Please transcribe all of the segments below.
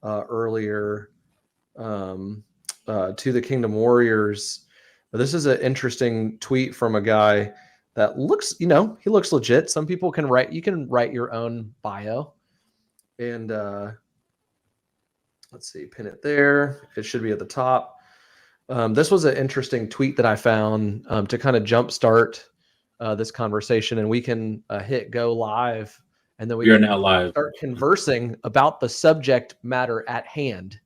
earlier to the Kingdom Warriors. This is an interesting tweet from a guy that looks, he looks legit. Some people can write, you can write your own bio. And let's see, pin it there. It should be at the top. This was an interesting tweet that I found to kind of jumpstart this conversation, and we can hit go live, and then we are can now live. Start conversing about the subject matter at hand,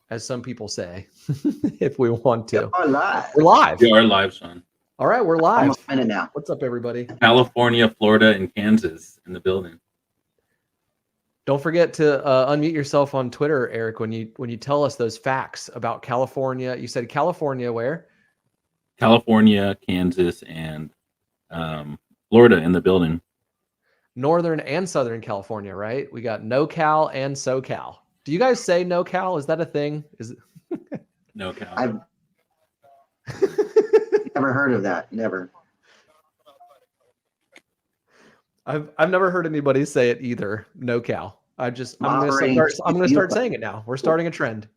as some people say, if we want to. We're live. We're live. We are live, Sean. All right, we're live. Almost a minute now. What's up, everybody? California, Florida, and Kansas in the building. Don't forget to unmute yourself on Twitter, Eric, when you tell us those facts about California. You said California where? California, Kansas, and Florida in the building. Northern and Southern California, right? We got NoCal and SoCal. Do you guys say NoCal? Is that a thing? Is it? NoCal. I've never heard of that. Never. I've never heard anybody say it either. NoCal. I'm gonna start saying it now. We're starting a trend.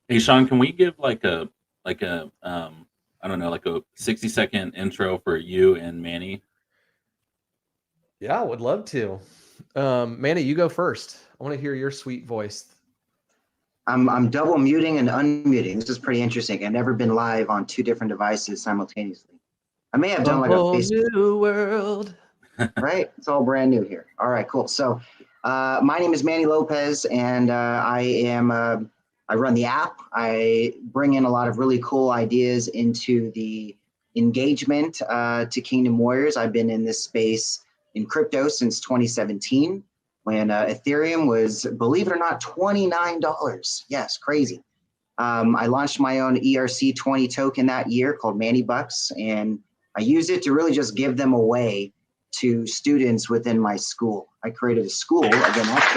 Hey Sean, can we give like a I don't know, like a 60-second intro for you and Manny? Yeah, I would love to. Manny, you go first. I want to hear your sweet voice. I'm double muting and unmuting. This is pretty interesting. I've never been live on two different devices simultaneously. I may have done like a Facebook. New world. Right? It's all brand new here. All right, cool. So my name is Manny Lopez, and I run the app. I bring in a lot of really cool ideas into the engagement to Kingdom Warriors. I've been in this space in crypto since 2017, when Ethereum was, believe it or not, $29. Yes, crazy. I launched my own ERC20 token that year called Manny Bucks, and I used it to really just give them away to students within my school. I created a school. Again, that's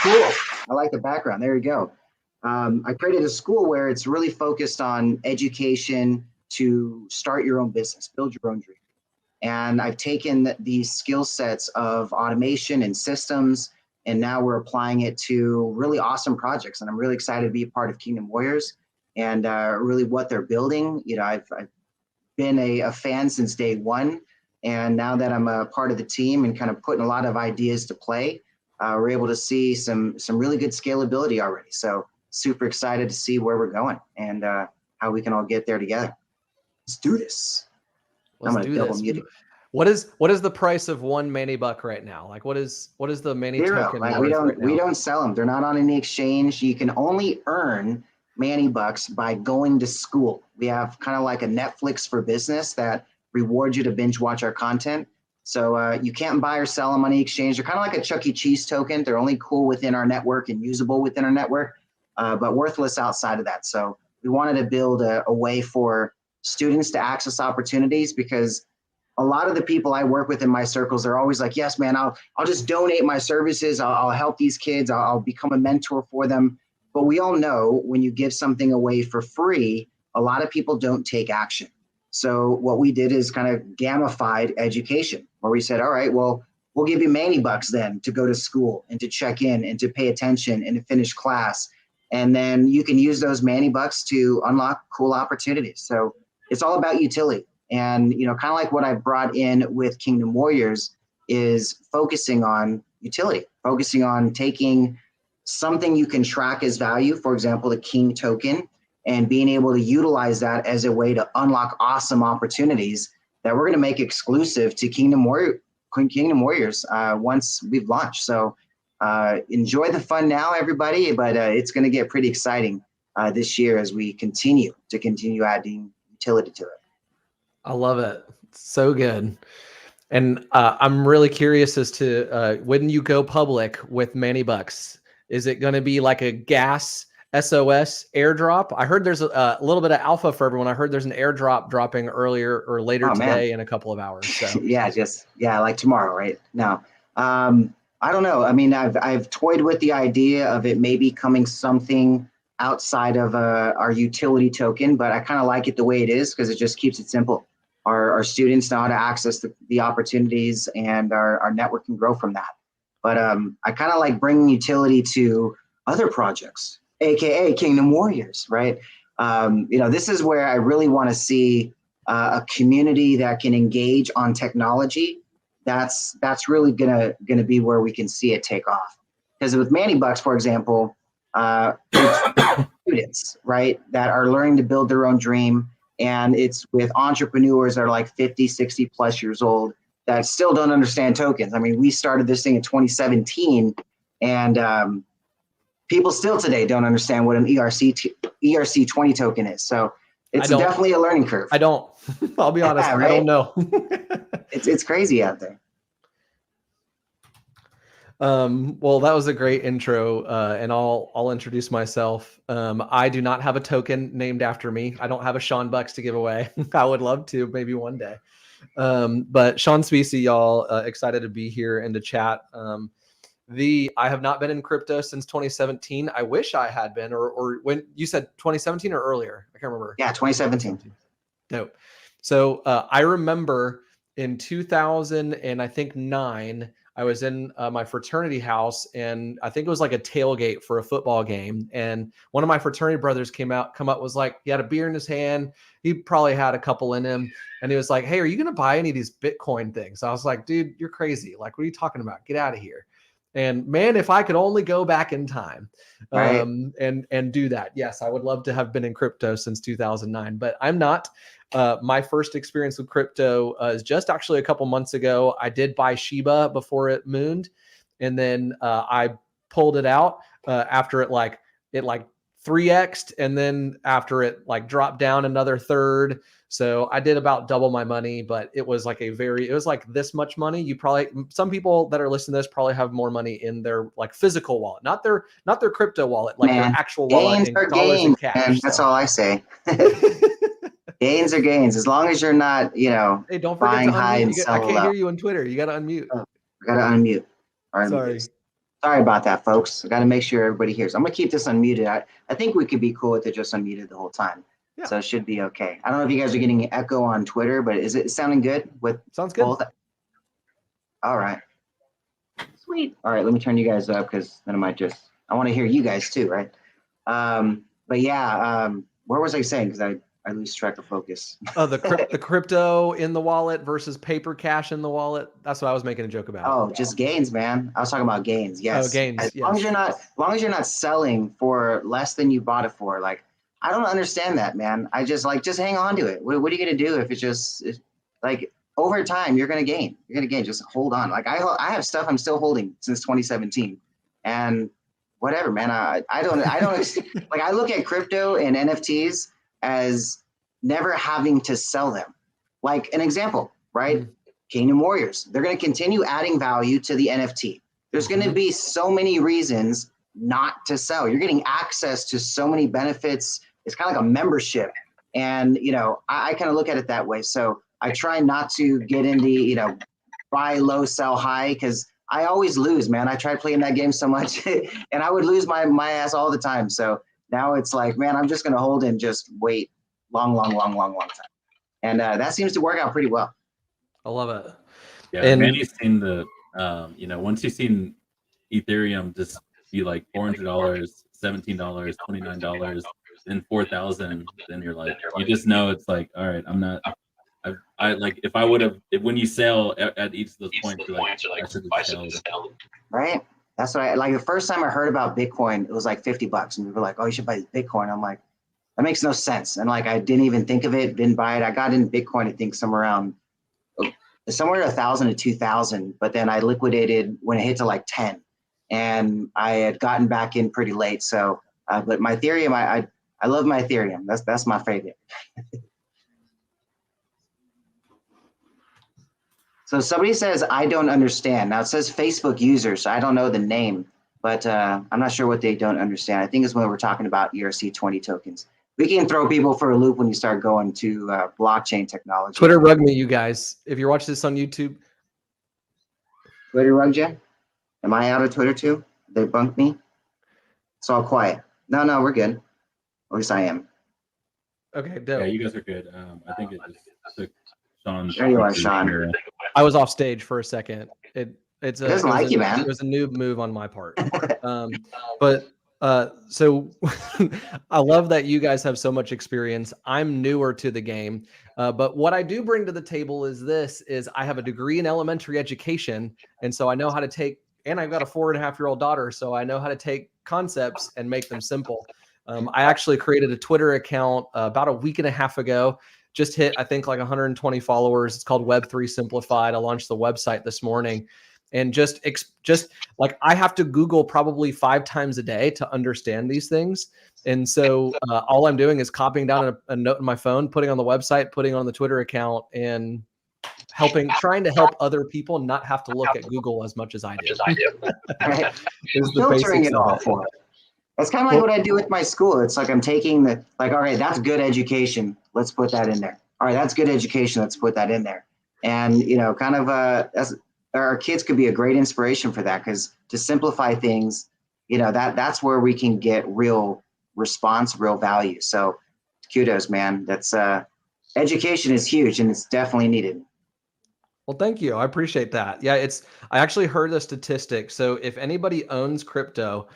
cool. I like the background. There you go. I created a school where it's really focused on education to start your own business, build your own dream. And I've taken these skill sets of automation and systems, and now we're applying it to really awesome projects. And I'm really excited to be a part of Kingdom Warriors and really what they're building. I've been a fan since day one. And now that I'm a part of the team and kind of putting a lot of ideas to play, we're able to see some really good scalability already. So super excited to see where we're going and how we can all get there together. Let's do this. Let's do this. What is the price of one Manny Buck right now? Like what is the Manny token? Like, we don't sell them. They're not on any exchange. You can only earn Manny Bucks by going to school. We have kind of like a Netflix for business that rewards you to binge watch our content. So you can't buy or sell them on any exchange. They're kind of like a Chuck E. Cheese token. They're only cool within our network and usable within our network, but worthless outside of that. So we wanted to build a way for students to access opportunities, because a lot of the people I work with in my circles are always like, yes, man, I'll just donate my services. I'll help these kids. I'll become a mentor for them. But we all know when you give something away for free, a lot of people don't take action. So what we did is kind of gamified education, where we said, all right, well, we'll give you Manny Bucks then to go to school and to check in and to pay attention and to finish class. And then you can use those Manny Bucks to unlock cool opportunities. So it's all about utility. And, kind of like what I brought in with Kingdom Warriors is focusing on utility, focusing on taking something you can track as value, for example, the King token, and being able to utilize that as a way to unlock awesome opportunities that we're going to make exclusive to Kingdom Warriors once we've launched. So enjoy the fun now, everybody, but it's going to get pretty exciting this year as we continue adding utility to it. I love it. So good. And I'm really curious as to when you go public with Manny Bucks, is it going to be like a gas SOS airdrop? I heard there's a little bit of alpha for everyone. I heard there's an airdrop dropping earlier or later today in a couple of hours. So yeah, like tomorrow, right? Now, I don't know. I mean, I've toyed with the idea of it maybe coming something outside of our utility token, but I kind of like it the way it is because it just keeps it simple. Our students know how to access the opportunities, and our network can grow from that. But I kind of like bringing utility to other projects, aka Kingdom Warriors, right? This is where I really want to see a community that can engage on technology. That's really gonna be where we can see it take off. Because with Manny Bucks, for example, it's students, right, that are learning to build their own dream, and it's with entrepreneurs that are like 50, 60 plus years old that still don't understand tokens. I mean, we started this thing in 2017, and people still today don't understand what an ERC20 token is. So it's definitely a learning curve. I don't. I'll be honest. Yeah, right? I don't know. It's crazy out there. Well, that was a great intro, and I'll introduce myself. I do not have a token named after me. I don't have a Sean Bucks to give away. I would love to, maybe one day. But Sean Specie, y'all, excited to be here and to chat. I have not been in crypto since 2017. I wish I had been, or when you said 2017 or earlier, I can't remember. Yeah, 2017. Nope. So I remember in 2000 and I think 9, I was in my fraternity house, and I think it was like a tailgate for a football game. And one of my fraternity brothers come up, was like, he had a beer in his hand. He probably had a couple in him. And he was like, hey, are you going to buy any of these Bitcoin things? I was like, dude, you're crazy. Like, what are you talking about? Get out of here. And man, if I could only go back in time and do that. Yes, I would love to have been in crypto since 2009, but I'm not. My first experience with crypto is just actually a couple months ago. I did buy Shiba before it mooned, and then I pulled it out after it 3x'd, and then after it like dropped down another third. So I did about double my money, but it was like it was like this much money. Some people that are listening to this probably have more money in their like physical wallet, not their crypto wallet, like their actual wallet in dollars and cash. Man, that's all I say. Gains are gains, as long as you're not, hey, don't forget buying to high unmute. and sell I can't low. hear you on Twitter. You got to unmute. Oh, I got to unmute. Sorry about that, folks. I got to make sure everybody hears. I'm going to keep this unmuted. I think we could be cool with it just unmuted the whole time. Yeah. So it should be okay. I don't know if you guys are getting an echo on Twitter, but is it sounding good? Sounds good. Both? All right. Sweet. All right, let me turn you guys up, because then I want to hear you guys too, right? But yeah, where was I saying? Because I lose track of focus. Oh, the crypto in the wallet versus paper cash in the wallet. That's what I was making a joke about. Oh, just gains, man. I was talking about gains. Yes. Oh, gains. As long as you're not selling for less than you bought it for, like, I don't understand that, man. I just hang on to it. What are you gonna do if it's like over time you're gonna gain? You're gonna gain. Just hold on. Like I have stuff I'm still holding since 2017, and whatever, man. I don't like, I look at crypto and NFTs as never having to sell them. Like an example, right? Mm-hmm. Kingdom Warriors. They're going to continue adding value to the NFT. There's going to be so many reasons not to sell. You're getting access to so many benefits. It's kind of like a membership. And, I kind of look at it that way. So I try not to get into, buy low, sell high, because I always lose, man. I tried playing that game so much and I would lose my ass all the time. So now it's like, man, I'm just going to hold and just wait long time. And that seems to work out pretty well. I love it. Yeah, and Manny's seen the, once you've seen Ethereum just be like $400, $17, $29, then $4,000, then you're like, you just know it's like, all right, I'm not. I like, if I would have, when you sell at each of those points, you're like, I should sell. Right. That's what the first time I heard about Bitcoin, it was like $50, and we were like, oh, you should buy Bitcoin. I'm like, that makes no sense. And like, I didn't even think of it, didn't buy it. I got in Bitcoin, I think somewhere 1,000 to 2,000, but then I liquidated when it hit to like 10, and I had gotten back in pretty late. So, but my Ethereum, I love my Ethereum. That's my favorite. So somebody says, I don't understand. Now it says Facebook user, so I don't know the name, but I'm not sure what they don't understand. I think it's when we're talking about ERC20 tokens. We can throw people for a loop when you start going to blockchain technology. Twitter rug me, you guys. If you're watching this on YouTube. Twitter rug you? Am I out of Twitter too? They bunked me? It's all quiet. No, we're good. At least I am. Okay, dope. Yeah, you guys are good. I think it just took Sean. There you are, Sean. I was off stage for a second. It's He doesn't like you, it man. was a noob move on my part. But so I love that you guys have so much experience. I'm newer to the game, but what I do bring to the table is I have a degree in elementary education, and so I know how to take. And I've got a 4.5-year-old daughter, so I know how to take concepts and make them simple. I actually created a Twitter account about a week and a half ago. Just hit, I think, like 120 followers. It's called Web3 Simplified. I launched the website this morning, and just like I have to Google probably 5 times a day to understand these things. And so all I'm doing is copying down a note in my phone, putting on the website, putting on the Twitter account, and trying to help other people not have to look at Google as much as I do. Right? Is the Filtering basics it of all it. for it. That's kind of like what I do with my school. It's like I'm taking the, like, all right, that's good education. Let's put that in there. All right, that's good education. Let's put that in there. And, you know, kind of our kids could be a great inspiration for that, because to simplify things, you know, that's where we can get real response, real value. So kudos, man. That's education is huge, and it's definitely needed. Well, thank you. I appreciate that. Yeah, I actually heard a statistic. So if anybody owns crypto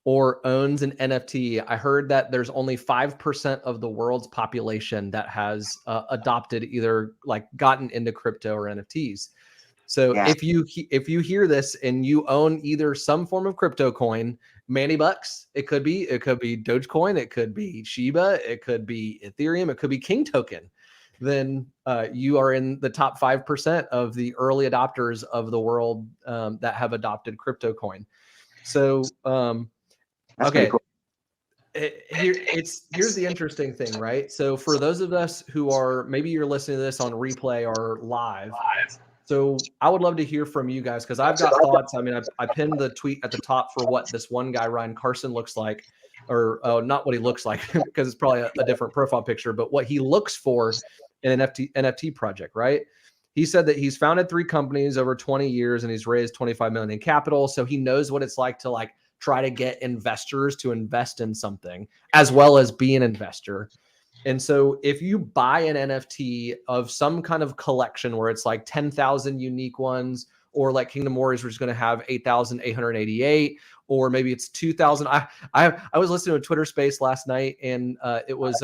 or owns an NFT, I heard that there's only 5% of the world's population that has adopted, either like gotten into crypto or NFTs. So Yeah. if you hear this and you own either some form of crypto coin, Manny Bucks, it could be Dogecoin, it could be Shiba, it could be Ethereum, it could be King Token, then you are in the top 5% of the early adopters of the world that have adopted crypto coin. So That's pretty okay, cool. here's the interesting thing, right? So for those of us who are, maybe you're listening to this on replay or live, so I would love to hear from you guys, because I've got thoughts. I mean, I pinned the tweet at the top for what this one guy, Ryan Carson, looks like, or not what he looks like, because it's probably a different profile picture, but what he looks for in an NFT project, right? He said that he's founded 3 companies over 20 years and he's raised 25 million in capital. So he knows what it's like to like try to get investors to invest in something as well as be an investor. And so if you buy an NFT of some kind of collection where it's like 10,000 unique ones, or like Kingdom Warriors, which is going to have 8,888, or maybe it's 2,000. I was listening to a Twitter space last night, and it was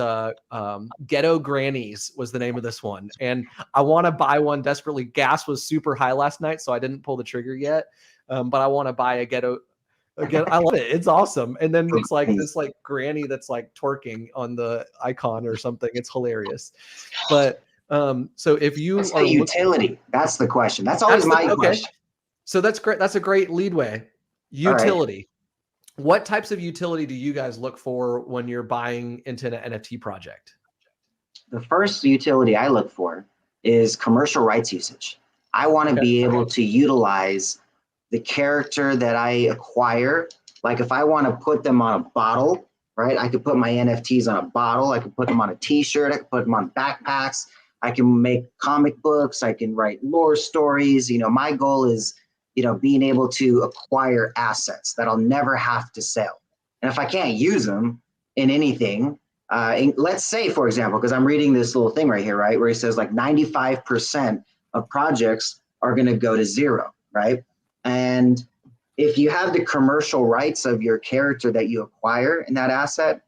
Ghetto Grannies was the name of this one. And I want to buy one desperately. Gas was super high last night, so I didn't pull the trigger yet. But I want to buy a Ghetto. Again, I love it. It's awesome. And then it's like this like granny that's like twerking on the icon or something. It's hilarious. But so if you What's are the utility? That's the question. That's always my question. So that's great. That's a great leadway. Utility. Right. What types of utility do you guys look for when you're buying into an NFT project? The first utility I look for is commercial rights usage. I want to be able to utilize the character that I acquire. Like if I want to put them on a bottle, right? I could put my NFTs on a bottle. I could put them on a t-shirt. I could put them on backpacks. I can make comic books. I can write lore stories. You know, my goal is, you know, being able to acquire assets that I'll never have to sell. And if I can't use them in anything, let's say, for example, because I'm reading this little thing right here, right, where he says like 95% of projects are going to go to zero, right? And if you have the commercial rights of your character that you acquire in that asset,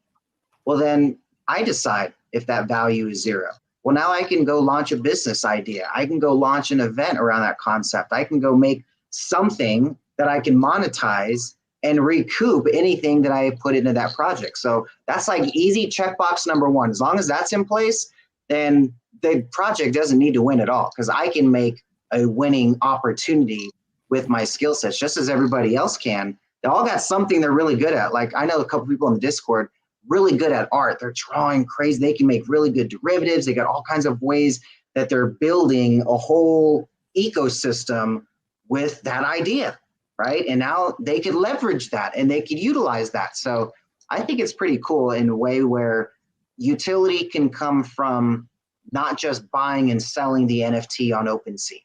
well, then I decide if that value is zero. Well, now I can go launch a business idea. I can go launch an event around that concept. I can go make something that I can monetize and recoup anything that I put into that project. So that's like easy checkbox number 1. As long as that's in place, then the project doesn't need to win at all, because I can make a winning opportunity with my skill sets, just as everybody else can. They all got something they're really good at. Like I know a couple people in the Discord really good at art. They're drawing crazy. They can make really good derivatives. They got all kinds of ways that they're building a whole ecosystem with that idea, right? And now they could leverage that and they could utilize that. So I think it's pretty cool in a way where utility can come from not just buying and selling the NFT on OpenSea,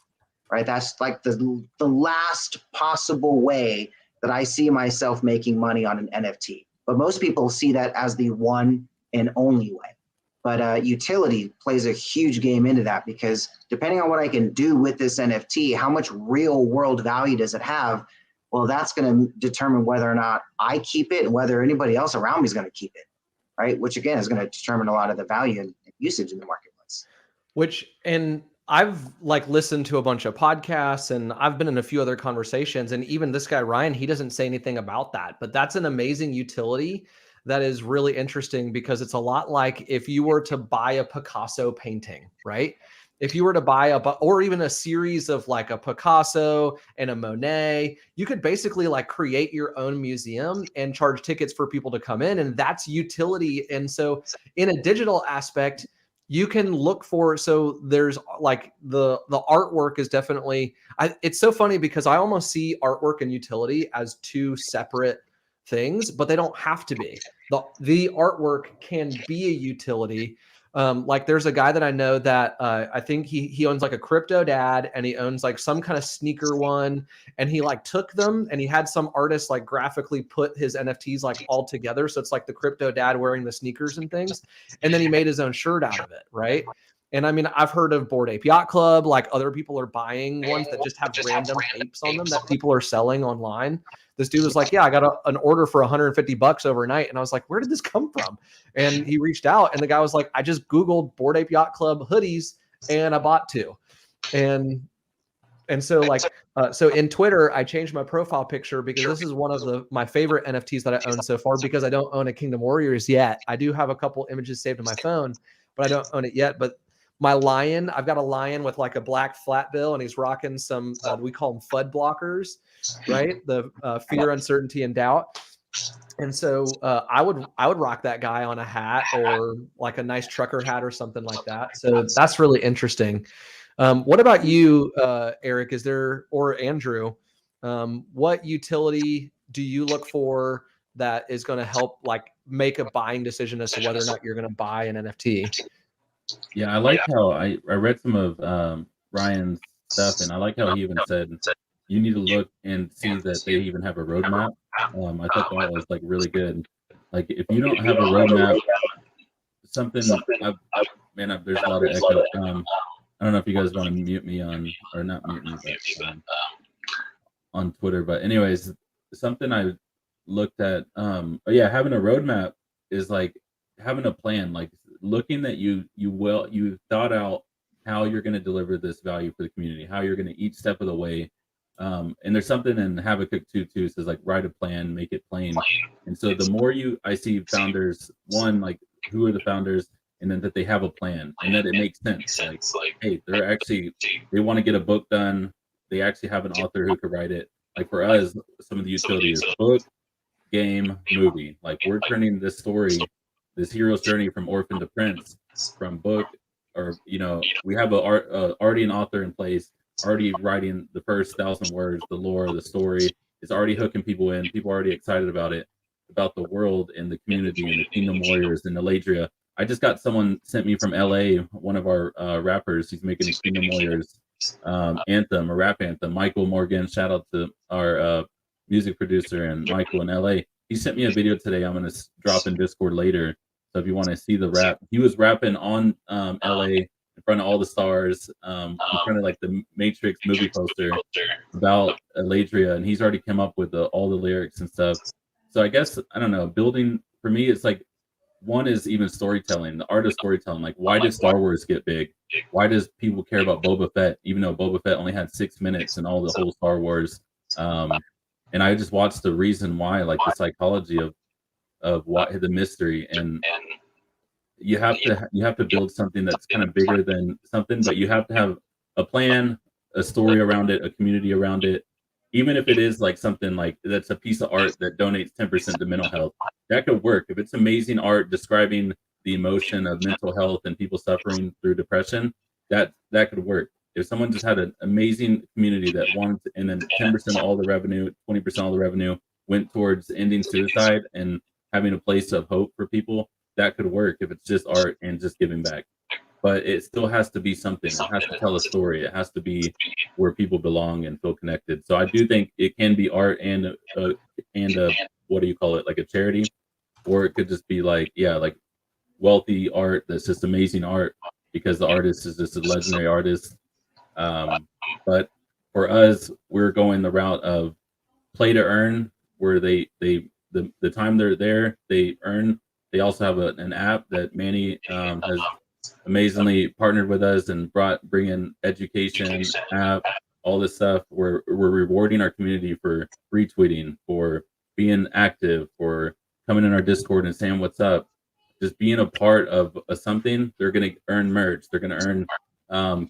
right? That's like the last possible way that I see myself making money on an NFT. But most people see that as the one and only way. But utility plays a huge game into that, because depending on what I can do with this NFT, how much real world value does it have? Well, that's going to determine whether or not I keep it and whether anybody else around me is going to keep it, right? Which again is going to determine a lot of the value and usage in the marketplace. And I've like listened to a bunch of podcasts and I've been in a few other conversations, and even this guy, Ryan, he doesn't say anything about that, but that's an amazing utility that is really interesting, because it's a lot like if you were to buy a Picasso painting, right? If you were to buy or even a series of like a Picasso and a Monet, you could basically like create your own museum and charge tickets for people to come in. And that's utility. And so in a digital aspect, you can look for, so there's like the artwork is definitely, it's so funny because I almost see artwork and utility as two separate things, but they don't have to be. The artwork can be a utility. Like there's a guy that I know that I think he owns like a crypto dad, and he owns like some kind of sneaker one, and he like took them and he had some artist like graphically put his NFTs like all together, so it's like the crypto dad wearing the sneakers and things, and then he made his own shirt out of it, right? And I mean, I've heard of Bored Ape Yacht Club, like other people are buying ones that just have random apes on them that people are selling online. This dude was like, yeah, I got an order for $150 overnight. And I was like, where did this come from? And he reached out, and the guy was like, I just Googled Bored Ape Yacht Club hoodies and I bought two. And so like, so in Twitter, I changed my profile picture because this is one of my favorite NFTs that I own so far, because I don't own a Kingdom Warriors yet. I do have a couple images saved on my phone, but I don't own it yet. But my lion, I've got a lion with like a black flat bill, and he's rocking some, we call them FUD blockers, right? The fear, uncertainty, and doubt. And so I would rock that guy on a hat, or like a nice trucker hat or something like that. So that's really interesting. What about you, Eric? Is there, or Andrew, what utility do you look for that is going to help like make a buying decision as to whether or not you're going to buy an NFT? Yeah, I like how I read some of Ryan's stuff, and I like how he even said you need to look and see that they even have a roadmap. I thought that was like really good. Like if you don't have a roadmap, something there's a lot of echo. I don't know if you guys want to mute me on, or not mute me, but on Twitter. But anyways, something I looked at, having a roadmap is like having a plan, like looking that you thought out how you're going to deliver this value for the community, how you're going to each step of the way. And there's something in Habakkuk 2:2 says like write a plan, make it plain. And so the more I see founders, one, like who are the founders, and then that they have a plan and that it makes sense. Like, hey, they want to get a book done. They actually have an author who could write it. Like for us, some of the utility is book, game, movie. Like we're turning this story, this hero's journey from orphan to prince, from book, or we have already an author in place, already writing the first 1,000 words, the lore, the story is already hooking people in. People are already excited about it, about the world and the community and the Kingdom Warriors and Eladria. I just got someone sent me from LA, one of our rappers. He's making a Kingdom Warriors anthem, a rap anthem. Michael Morgan, shout out to our music producer and Michael in LA. He sent me a video today. I'm going to drop in Discord later. So if you want to see the rap, he was rapping on LA in front of all the stars, in front of like the Matrix movie poster about Eladria, and he's already come up with all the lyrics and stuff. So I guess, I don't know, building, for me, it's like, one is even storytelling, the art of storytelling. Like, why did Star Wars get big? Why does people care about Boba Fett, even though Boba Fett only had 6 minutes in all the whole Star Wars? And I just watched the reason why, like the psychology of what the mystery, and you have to build something that's kind of bigger than something, but you have to have a plan, a story around it, a community around it. Even if it is like something like that's a piece of art that donates 10% to mental health, that could work. If it's amazing art describing the emotion of mental health and people suffering through depression, that could work. If someone just had an amazing community that wanted to, and then 10% of all the revenue, 20% of all the revenue went towards ending suicide and having a place of hope for people, that could work if it's just art and just giving back. But it still has to be something. It has to tell a story. It has to be where people belong and feel connected. So I do think it can be art and a what do you call it, like a charity, or it could just be like, yeah, like wealthy art that's just amazing art because the artist is just a legendary artist. But for us, we're going the route of play to earn, where the time they're there, they earn. They also have an app that Manny has amazingly partnered with us and bring in education app, all this stuff. We're rewarding our community for retweeting, for being active, for coming in our Discord and saying what's up, just being a part of something. They're gonna earn merch. They're gonna earn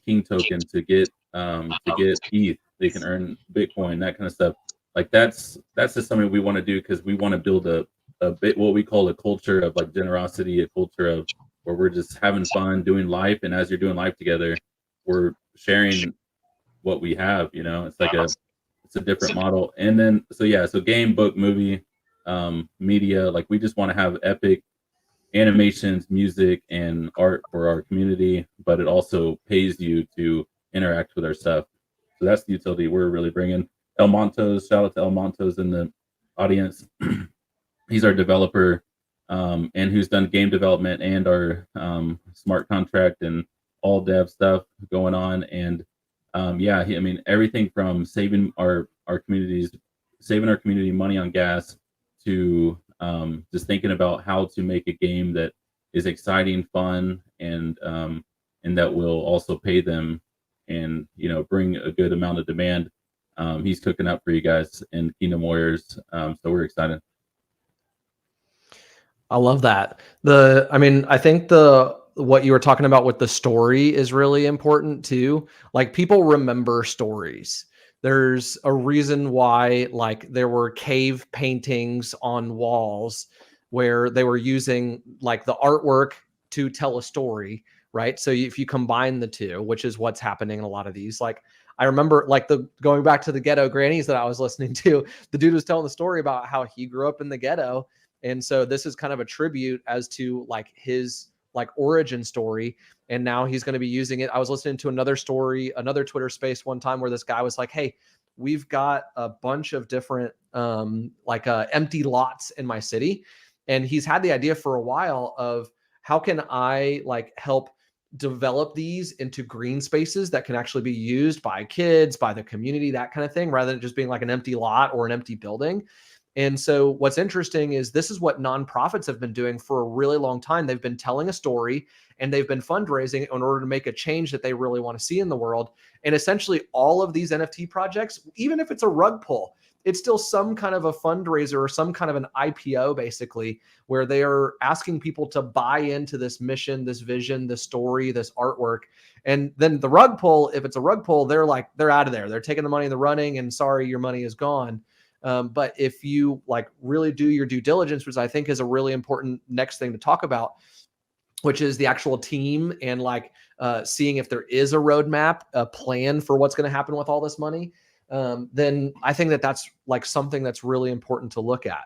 King token to get ETH. They can earn Bitcoin, that kind of stuff. Like that's just something we want to do because we want to build a bit what we call a culture of like generosity, a culture of where we're just having fun doing life, and as you're doing life together, we're sharing what we have. You know, it's a different model. And then so game, book, movie, media. Like we just want to have epic animations, music, and art for our community, but it also pays you to interact with our stuff. So that's the utility we're really bringing. El Montos, shout out to El Montos in the audience. He's our developer, and who's done game development and our smart contract and all dev stuff going on. And I mean everything from saving our communities, saving our community money on gas, to just thinking about how to make a game that is exciting, fun, and that will also pay them, and bring a good amount of demand. He's cooking up for you guys in Kingdom Warriors, so we're excited. I love that. I mean, I think what you were talking about with the story is really important too. Like people remember stories. There's a reason why like there were cave paintings on walls where they were using like the artwork to tell a story, right? So if you combine the two, which is what's happening in a lot of these, like I remember like going back to the ghetto grannies that I was listening to, the dude was telling the story about how he grew up in the ghetto. And so this is kind of a tribute as to like his like origin story. And now he's going to be using it. I was listening to another story, another Twitter space one time where this guy was like, hey, we've got a bunch of different empty lots in my city. And he's had the idea for a while of how can I like help develop these into green spaces that can actually be used by kids, by the community, that kind of thing, rather than just being like an empty lot or an empty building. And so what's interesting is this is what nonprofits have been doing for a really long time. They've been telling a story and they've been fundraising in order to make a change that they really want to see in the world. And essentially all of these NFT projects, even if it's a rug pull, it's still some kind of a fundraiser or some kind of an IPO, basically, where they are asking people to buy into this mission, this vision, this story, this artwork. And then the rug pull, if it's a rug pull, they're out of there. They're taking the money in the running and sorry, your money is gone. But if you like really do your due diligence, which I think is a really important next thing to talk about, which is the actual team and like seeing if there is a roadmap, a plan for what's going to happen with all this money, then I think that that's like something that's really important to look at.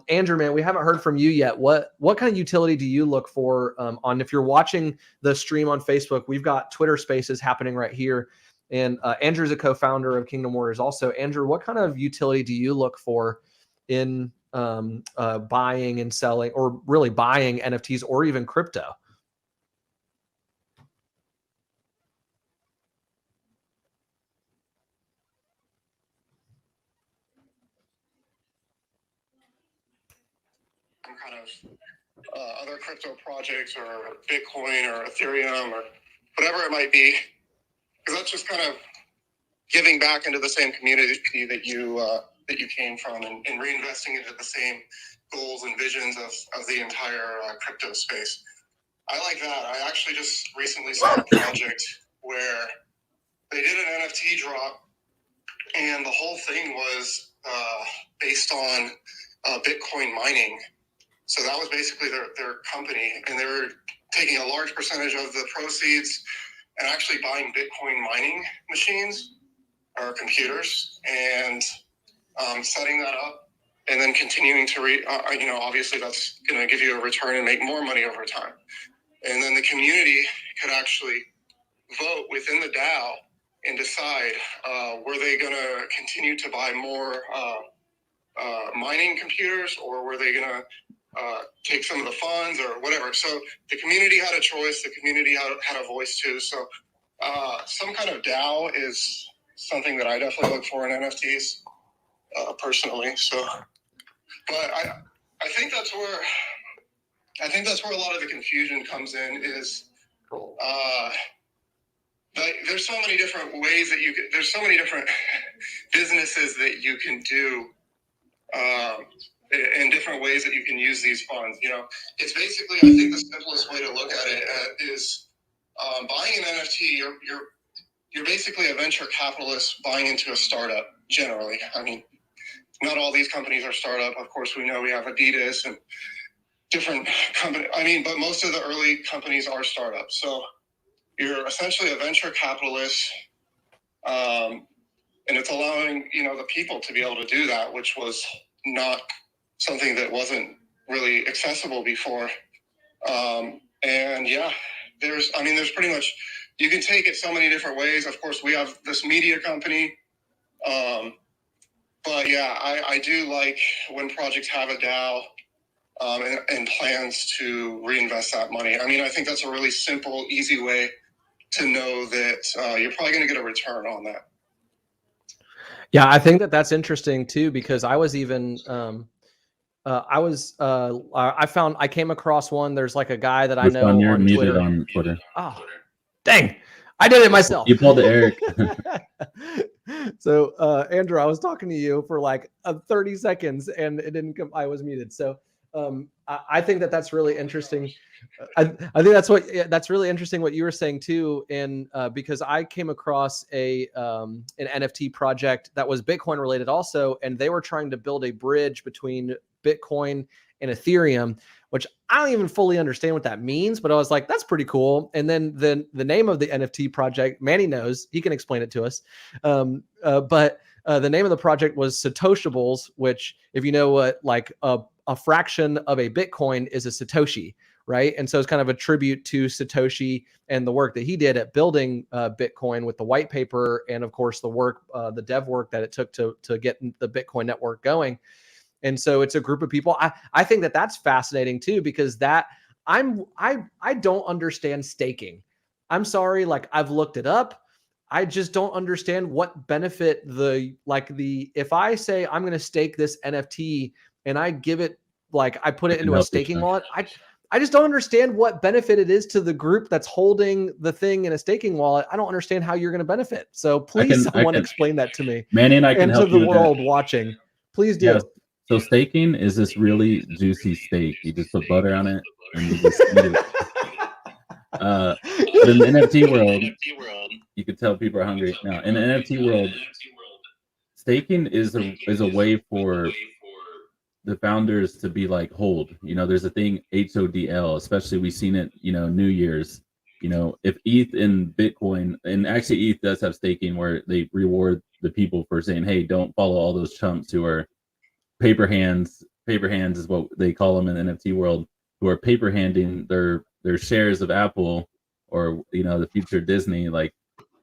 Andrew, man, we haven't heard from you yet. What kind of utility do you look for on if you're watching the stream on Facebook? We've got Twitter Spaces happening right here. And Andrew's a co-founder of Kingdom Warriors also. Andrew, what kind of utility do you look for in buying and selling, or really buying NFTs or even crypto? Kind of other crypto projects or Bitcoin or Ethereum or whatever it might be, because that's just kind of giving back into the same community that you came from, and reinvesting into the same goals and visions of the entire crypto space. I like that. I actually just recently saw a project where they did an NFT drop, and the whole thing was based on Bitcoin mining. So that was basically their company, and they were taking a large percentage of the proceeds and actually buying Bitcoin mining machines or computers and setting that up, and then continuing to obviously that's going to give you a return and make more money over time. And then the community could actually vote within the DAO and decide were they going to continue to buy more mining computers, or were they going to take some of the funds or whatever. So the community had a choice. The community had a voice too. So some kind of DAO is something that I definitely look for in NFTs personally. So, but I think that's where a lot of the confusion comes in. Is there's so many different ways that there's so many different businesses that you can do. And different ways that you can use these funds. It's basically, I think the simplest way to look at it is buying an NFT. You're basically a venture capitalist buying into a startup. Generally, I mean, not all these companies are startup. Of course, we know we have Adidas and different companies. I mean, but most of the early companies are startups. So you're essentially a venture capitalist, and it's allowing the people to be able to do that, which was not something that wasn't really accessible before. And yeah, there's pretty much, you can take it so many different ways. Of course, we have this media company. But yeah, I do like when projects have a DAO and plans to reinvest that money. I mean, I think that's a really simple, easy way to know that you're probably going to get a return on that. Yeah, I think that's interesting too, because I was even I came across one. There's like a guy that I know you're on muted Twitter. on Twitter. Oh, dang. I did it myself. You pulled the Eric. So, Andrew, I was talking to you for like 30 seconds and it didn't come. I was muted. So, I think that's really interesting. I think that's really interesting what you were saying too. And because I came across an NFT project that was Bitcoin related also, and they were trying to build a bridge between Bitcoin and Ethereum, which I don't even fully understand what that means, but I was like, that's pretty cool. And then the name of the NFT project, Manny knows, he can explain it to us. But the name of the project was Satoshables, which, if you know what, like a fraction of a Bitcoin is a Satoshi, right? And so it's kind of a tribute to Satoshi and the work that he did at building Bitcoin with the white paper, and of course the work, the dev work that it took to get the Bitcoin network going. And so it's a group of people. I think that's fascinating too, because I don't understand staking. I'm sorry, like I've looked it up. I just don't understand what benefit if I say I'm going to stake this NFT and I give it, like I put it into a staking wallet, I just don't understand what benefit it is to the group that's holding the thing in a staking wallet. I don't understand how you're going to benefit. So please someone explain that to me. Manny and I can help to the world watching. Please do. Yes. So staking is this really juicy steak. You just put butter on it and you just eat it. But in the NFT world, you could tell people are hungry. Now, in the NFT world, staking is a way for the founders to be like, hold. There's a thing, HODL, especially we've seen it, New Year's. If ETH and Bitcoin, and actually ETH does have staking where they reward the people for saying, hey, don't follow all those chumps who are paper hands is what they call them in the NFT world, who are paper handing their shares of Apple or the future Disney. Like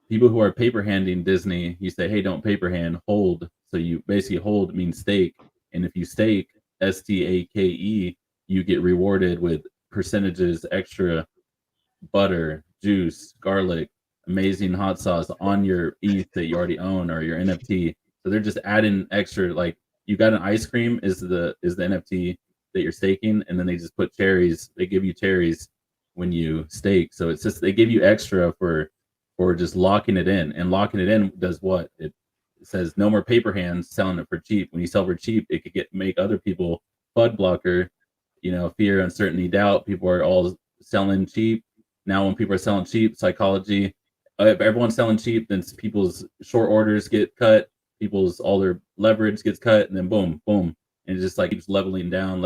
people who are paper handing Disney, you say, hey, don't paper hand, hold. So you basically hold means stake, and if you stake, STAKE, you get rewarded with percentages, extra butter, juice, garlic, amazing hot sauce on your ETH that you already own or your NFT. So they're just adding extra, like you got an ice cream is the NFT that you're staking, and then they just put cherries. They give you cherries when you stake. So it's just they give you extra for just locking it in. And locking it in does what? It says no more paper hands selling it for cheap. When you sell for cheap, it could make other people FUD blocker, fear, uncertainty, doubt. People are all selling cheap. Now when people are selling cheap, psychology, if everyone's selling cheap, then people's short orders get cut, all their leverage gets cut, and then boom, boom. And it just like keeps leveling down.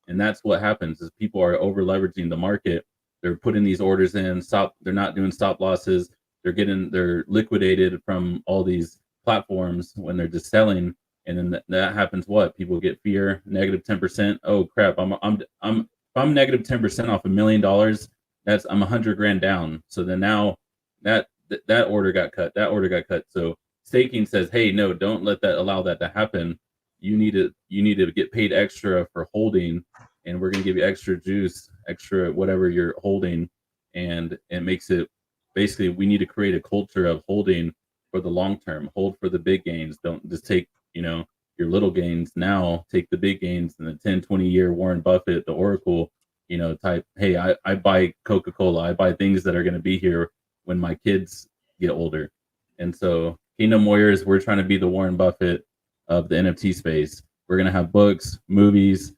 And that's what happens is people are over leveraging the market. They're putting these orders in, they're not doing stop losses. They're liquidated from all these platforms when they're just selling. And then that happens what? People get fear, negative 10%. Oh crap, if I'm negative 10% off $1 million, I'm 100 grand down. So then now that order got cut. So staking says, hey, no, don't allow that to happen. You need to get paid extra for holding and we're going to give you extra juice, extra whatever you're holding, and it makes it basically we need to create a culture of holding for the long term, hold for the big gains. Don't just take, your little gains now, take the big gains in the 10, 20-year Warren Buffett, the Oracle, type, hey, I buy Coca-Cola, I buy things that are going to be here when my kids get older. And so Kingdom Warriors, we're trying to be the Warren Buffett of the NFT space. We're going to have books, movies,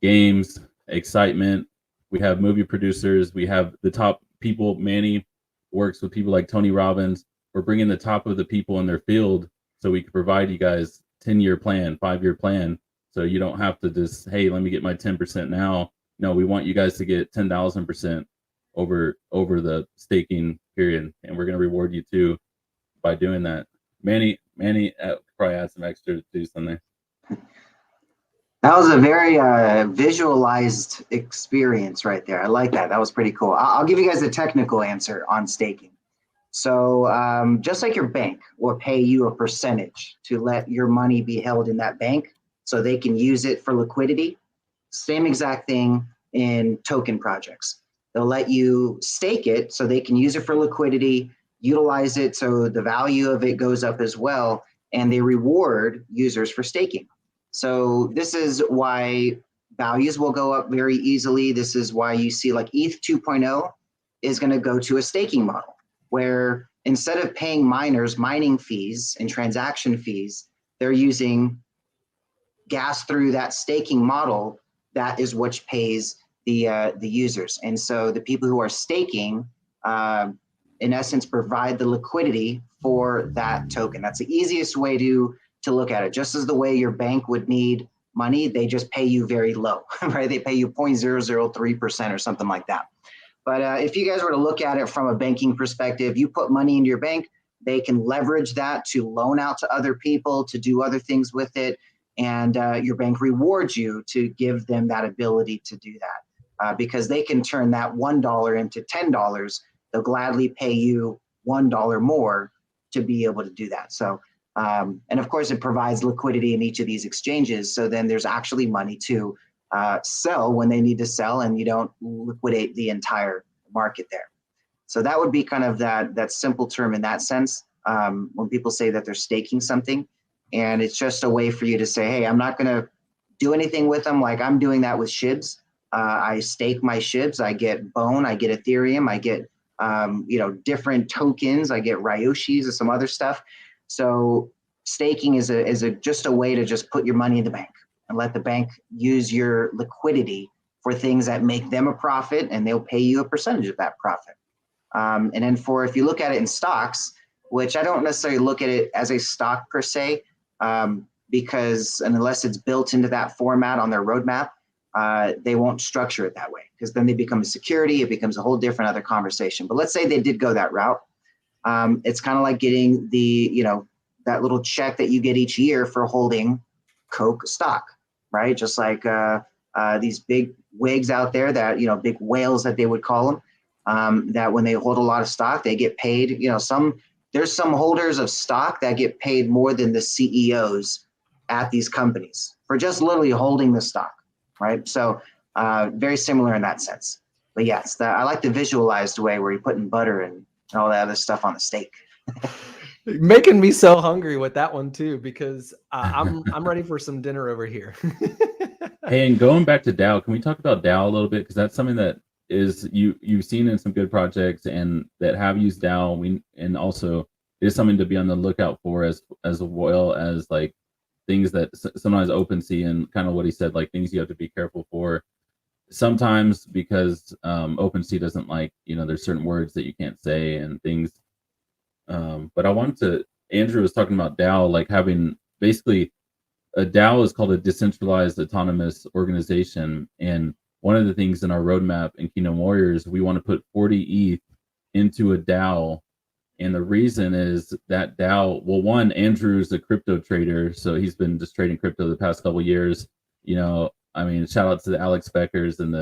games, excitement. We have movie producers. We have the top people. Manny works with people like Tony Robbins. We're bringing the top of the people in their field so we can provide you guys 10-year plan, 5-year plan. So you don't have to just, hey, let me get my 10% now. No, we want you guys to get 10,000% over the staking period. And we're going to reward you too by doing that. Manny probably add some extra juice on there. That was a very visualized experience right there. I like that. That was pretty cool. I'll give you guys a technical answer on staking. So just like your bank will pay you a percentage to let your money be held in that bank so they can use it for liquidity, same exact thing in token projects. They'll let you stake it so they can use it for liquidity, utilize it so the value of it goes up as well, and they reward users for staking. So this is why values will go up very easily. This is why you see like ETH 2.0 is going to go to a staking model, where instead of paying miners mining fees and transaction fees, they're using gas through that staking model. That is what pays the users. And so the people who are staking, in essence, provide the liquidity for that token. That's the easiest way to look at it. Just as the way your bank would need money, they just pay you very low, right? They pay you 0.003% or something like that. But if you guys were to look at it from a banking perspective, you put money into your bank, they can leverage that to loan out to other people, to do other things with it. And your bank rewards you to give them that ability to do that because they can turn that $1 into $10. They'll gladly pay you $1 more to be able to do that. So, and of course, it provides liquidity in each of these exchanges. So then there's actually money to sell when they need to sell, and you don't liquidate the entire market there. So that would be kind of that simple term in that sense. When people say that they're staking something, and it's just a way for you to say, hey, I'm not going to do anything with them. Like I'm doing that with SHIBs. I stake my SHIBs. I get Bone. I get Ethereum. I get different tokens. I get Ryoshis and some other stuff. So staking is just a way to just put your money in the bank and let the bank use your liquidity for things that make them a profit, and they'll pay you a percentage of that profit. And then if you look at it in stocks, which I don't necessarily look at it as a stock per se, because unless it's built into that format on their roadmap, they won't structure it that way, because then they become a security. It becomes a whole different other conversation. But let's say they did go that route. It's kind of like getting that little check that you get each year for holding Coke stock, right? Just like these big wigs out there that, big whales that they would call them, that when they hold a lot of stock, they get paid, there's some holders of stock that get paid more than the CEOs at these companies for just literally holding the stock, right? So very similar in that sense. But yes, I like the visualized way where you're putting butter and all that other stuff on the steak. Making me so hungry with that one too, because I'm ready for some dinner over here. Hey, and going back to DAO, can we talk about DAO a little bit? Because that's something that is you've seen in some good projects and that have used DAO. And also it is something to be on the lookout for as well as like things that sometimes OpenSea and kind of what he said, like things you have to be careful for. Sometimes because OpenSea doesn't like, there's certain words that you can't say and things. But I wanted to, Andrew was talking about DAO, like having basically a DAO is called a decentralized autonomous organization. And one of the things in our roadmap in Kingdom Warriors, we want to put 40 ETH into a DAO. And the reason is that DAO, well, one, Andrew's a crypto trader. So he's been just trading crypto the past couple of years. Shout out to the Alex Beckers and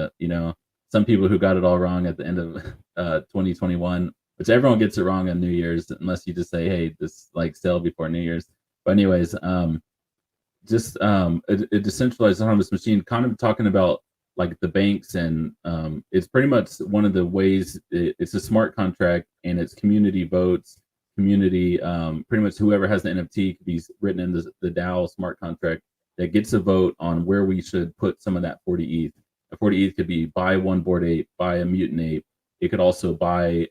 some people who got it all wrong at the end of 2021, which everyone gets it wrong on New Year's, unless you just say, hey, this like sell before New Year's. But anyways, a decentralized autonomous machine, kind of talking about like the banks, and it's pretty much one of the ways. It's a smart contract, and it's community votes, community. Pretty much whoever has the NFT could be written in the DAO smart contract that gets a vote on where we should put some of that 40 ETH. A 40 ETH could be buy one Bored Ape, buy a Mutant Ape. It could also buy.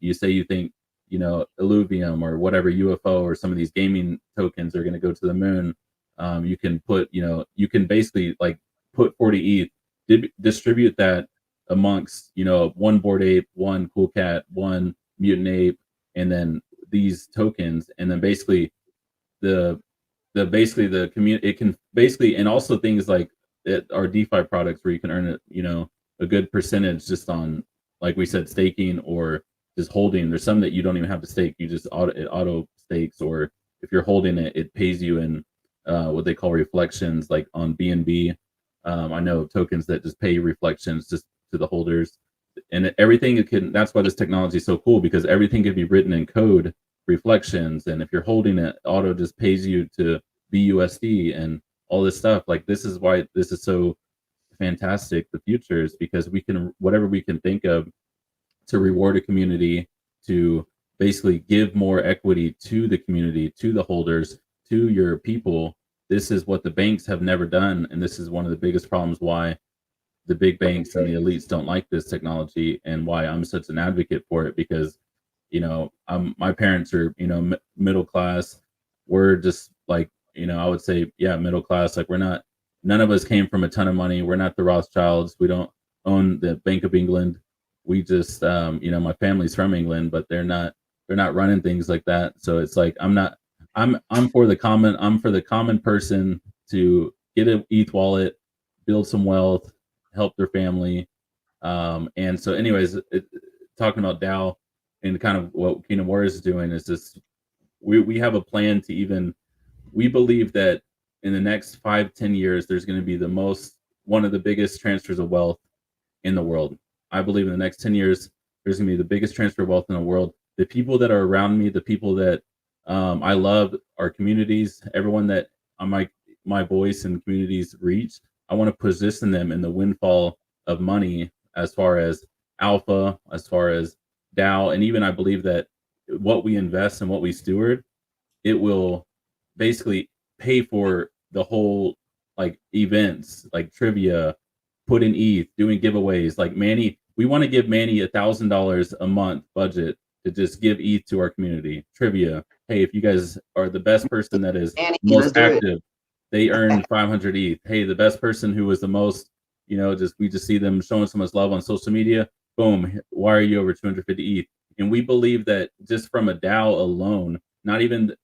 You say you think Illuvium or whatever UFO or some of these gaming tokens are going to go to the moon. You can put, you can basically like put 40 ETH, distribute that amongst, one Bored Ape, one Cool Cat, one Mutant Ape, and then these tokens, and then basically the community, it can basically, and also things like our DeFi products where you can earn a good percentage just on, like we said, staking or just holding. There's some that you don't even have to stake. You just auto stakes, or if you're holding it, it pays you in what they call reflections, like on BNB. I know tokens that just pay reflections just to the holders, and everything can. That's why this technology is so cool, because everything can be written in code reflections, and if you're holding it, auto just pays you to BUSD and all this stuff. Like, this is why this is so fantastic. The future is because we can, whatever we can think of to reward a community, to basically give more equity to the community, to the holders, to your people. This is what the banks have never done, and this is one of the biggest problems why the big banks and the elites don't like this technology, and why I'm such an advocate for it. Because my parents are middle class. We're just like, I would say, yeah, middle class. Like, none of us came from a ton of money. We're not the Rothschilds. We don't own the Bank of England. We just my family's from England, but they're not running things like that. So it's like, I'm for the common person to get an ETH wallet, build some wealth, help their family. And so anyways, talking about DAO and kind of what Kingdom Warriors is doing is this, we have a plan to we believe that in the next 5-10 years, there's going to be one of the biggest transfers of wealth in the world. I believe in the next 10 years, there's going to be the biggest transfer of wealth in the world. The people that are around me, the people that I love, our communities, everyone that my voice and communities reach, I want to position them in the windfall of money, as far as alpha, as far as DAO. And even I believe that what we invest and what we steward, it will basically pay for the whole, like, events, like trivia, put in ETH, doing giveaways. Like Manny, we want to give Manny $1,000 a month budget to just give ETH to our community. Trivia. Hey, if you guys are the best person that is Manny, most active, they earn 500 ETH. Hey, the best person who was the most, we just see them showing so much love on social media. Boom, wire you over 250 ETH. And we believe that just from a DAO alone, not even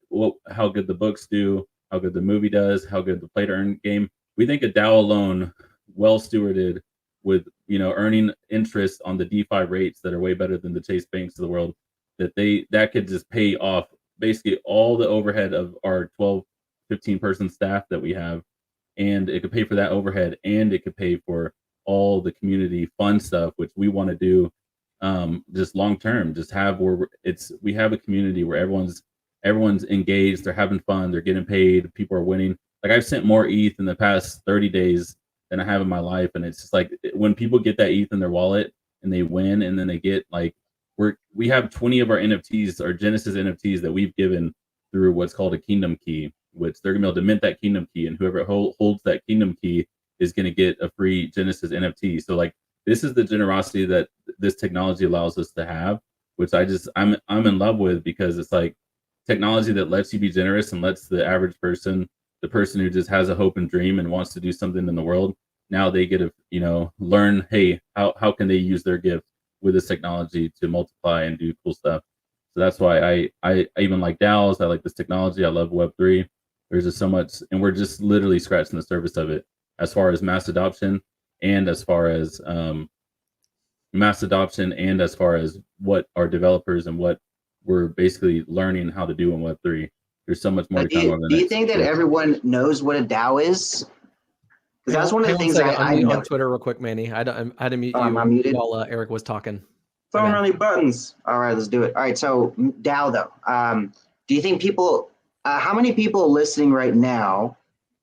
how good the books do, how good the movie does, how good the play to earn game, we think a DAO alone, well stewarded, with earning interest on the DeFi rates that are way better than the Chase Banks of the world, that could just pay off basically all the overhead of our 12-15 person staff that we have, and it could pay for that overhead, and it could pay for all the community fun stuff, which we want to do just long term. Just have we have a community where everyone's engaged, they're having fun, they're getting paid, people are winning. Like, I've sent more ETH in the past 30 days than I have in my life, and it's just like, when people get that ETH in their wallet and they win, and then they get, like, we have 20 of our NFTs, our Genesis NFTs, that we've given through what's called a Kingdom Key, which they're gonna be able to mint that Kingdom Key, and whoever holds that Kingdom Key is gonna get a free Genesis NFT. So, like, this is the generosity that this technology allows us to have, which I'm in love with, because it's like technology that lets you be generous and lets the average person, the person who just has a hope and dream and wants to do something in the world, now they get to learn, hey, how can they use their gift with this technology to multiply and do cool stuff. So that's why I even like DAOs. I like this technology. I love Web3. There's just so much, and we're just literally scratching the surface of it, as far as mass adoption, and as far as what our developers and what we're basically learning how to do in Web3. There's so much more to come over the next. Do you think that everyone knows what a DAO is? Because that's one of the things I know. On Twitter real quick, Manny. I had to mute you I'm muted while Eric was talking. So many buttons. All right, let's do it. All right, so DAO though. Do you think how many people listening right now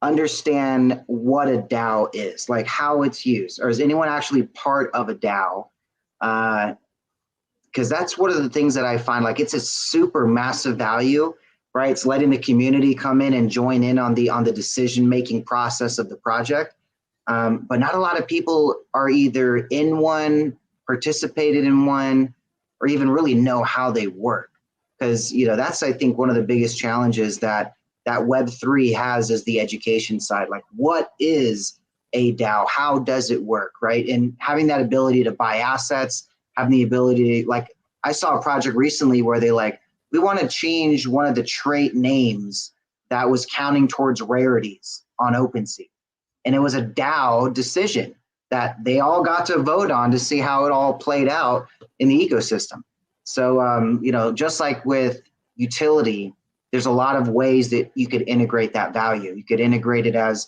understand what a DAO is, like how it's used, or is anyone actually part of a DAO? Because that's one of the things that I find, like, it's a super massive value, right? It's letting the community come in and join in on the decision-making process of the project. But not a lot of people are either in one, participated in one, or even really know how they work. Because, you know, that's, I think, one of the biggest challenges that Web3 has, is the education side. Like, what is a DAO? How does it work, right? And having that ability to buy assets, having the ability to, like, I saw a project recently where they like, we want to change one of the trait names that was counting towards rarities on OpenSea. And it was a DAO decision that they all got to vote on to see how it all played out in the ecosystem. So, you know, just like with utility, there's a lot of ways that you could integrate that value. You could integrate it as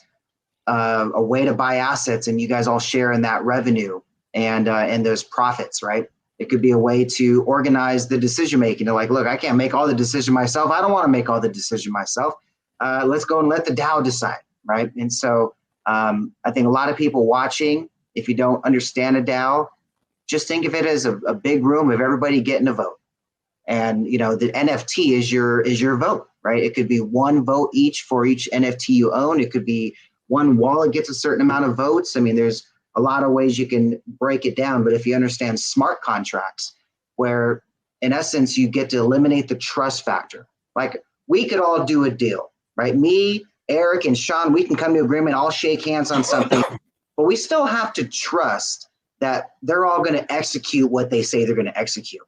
a way to buy assets, and you guys all share in that revenue and those profits, right? It could be a way to organize the decision making. They're like, look, I can't make all the decision myself. I don't want to make all the decision myself. Let's go and let the DAO decide, right? And so I think a lot of people watching, if you don't understand a DAO, just think of it as a big room of everybody getting a vote. And, you know, the NFT is your vote, right? It could be one vote each for each NFT you own. It could be one wallet gets a certain amount of votes. I mean, there's a lot of ways you can break it down. But if you understand smart contracts, where in essence, you get to eliminate the trust factor. Like, we could all do a deal, right? Me, Eric, and Sean, we can come to agreement, all shake hands on something, but we still have to trust that they're all going to execute what they say they're going to execute.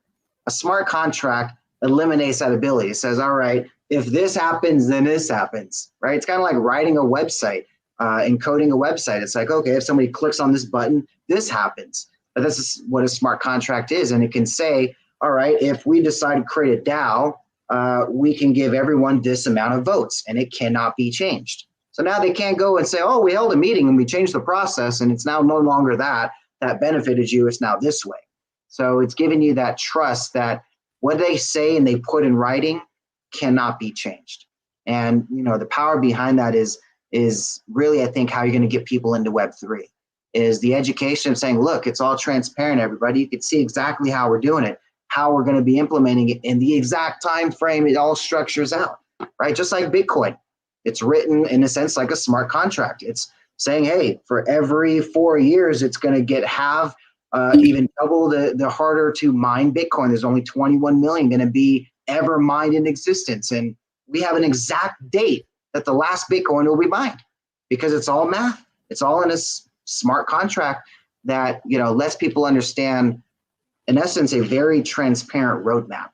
A smart contract eliminates that ability. It says, all right, if this happens, then this happens, right? It's kind of like writing a website, encoding a website. It's like, okay, if somebody clicks on this button, this happens. But this is what a smart contract is. And it can say, all right, if we decide to create a DAO, we can give everyone this amount of votes, and it cannot be changed. So now they can't go and say, oh, we held a meeting and we changed the process, and it's now no longer that benefited you. It's now this way. So it's giving you that trust that what they say and they put in writing cannot be changed. And, you know, the power behind that is really, I think, how you're going to get people into Web3 is the education of saying, look, it's all transparent, everybody. You can see exactly how we're doing it, how we're going to be implementing it in the exact time frame it all structures out, right? Just like Bitcoin. It's written in a sense like a smart contract. It's saying, hey, for every 4 years, it's going to have even double the harder to mine Bitcoin. There's only 21 million going to be ever mined in existence. And we have an exact date that the last Bitcoin will be mined, because it's all math. It's all in a smart contract that, you know, lets people understand, in essence, a very transparent roadmap.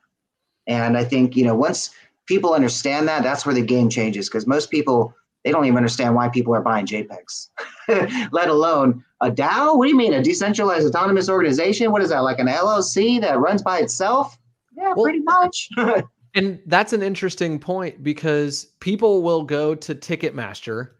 And I think, you know, once people understand that, that's where the game changes, because most people, they don't even understand why people are buying JPEGs, let alone a DAO. What do you mean, a decentralized autonomous organization? What is that, like an LLC that runs by itself? Yeah, well, pretty much. And that's an interesting point, because people will go to Ticketmaster